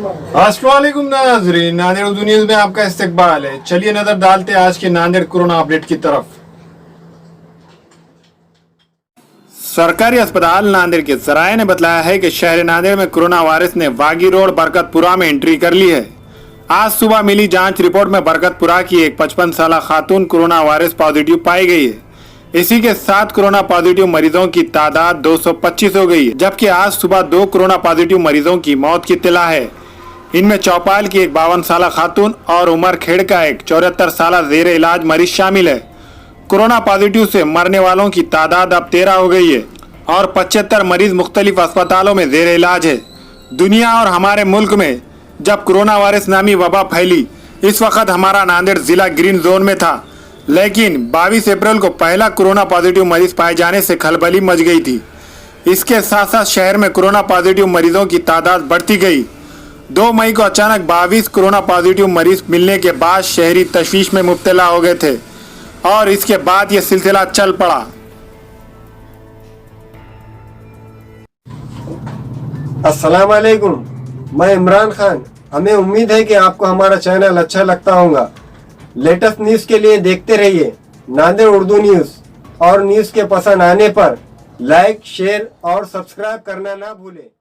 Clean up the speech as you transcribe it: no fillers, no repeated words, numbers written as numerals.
अस्सलाम वालेकुम नाज़रीन, नांदेड़ उर्दू न्यूज़ में आपका इस्तकबाल है। चलिए नजर डालते हैं आज के नांदेड़ कोरोना अपडेट की तरफ। सरकारी अस्पताल नांदेड़ के जराये ने बताया है कि शहर नांदेड़ में कोरोना वायरस ने वागी रोड बरकतपुरा में एंट्री कर ली है। आज सुबह मिली जांच रिपोर्ट में बरकतपुरा की एक 55 साल खातून कोरोना वायरस पॉजिटिव पाई गई है। इसी के साथ कोरोना पॉजिटिव मरीजों की तादाद 225 हो गई है, जबकि आज सुबह 2 कोरोना पॉजिटिव मरीजों की मौत की इत्तला है। इनमें चौपाल की एक 52 साल खातून और उमरखेड़ का एक 74 साल जेर इलाज मरीज शामिल है। कोरोना पॉजिटिव से मरने वालों की तादाद अब 13 हो गई है और 75 मरीज मुख्तलिफ अस्पतालों में जेर इलाज है। दुनिया और हमारे मुल्क में जब कोरोना वायरस नामी वबा फैली, इस वक्त हमारा नांदेड़ जिला ग्रीन जोन में था, लेकिन 22 अप्रैल को पहला कोरोना पॉजिटिव मरीज पाए जाने से खलबली मच गई थी। इसके साथ साथ शहर में कोरोना पॉजिटिव मरीजों की तादाद बढ़ती गई। 2 मई को अचानक 22 कोरोना पॉजिटिव मरीज मिलने के बाद शहरी तशवीश में मुब्तला हो गए थे और इसके बाद ये सिलसिला चल पड़ा। अस्सलाम वालेकुम, मैं इमरान खान। हमें उम्मीद है कि आपको हमारा चैनल अच्छा लगता होगा। लेटेस्ट न्यूज़ के लिए देखते रहिए नांदेड़ उर्दू न्यूज़, और न्यूज़ के पसंद आने पर लाइक, शेयर और सब्सक्राइब करना ना भूलें।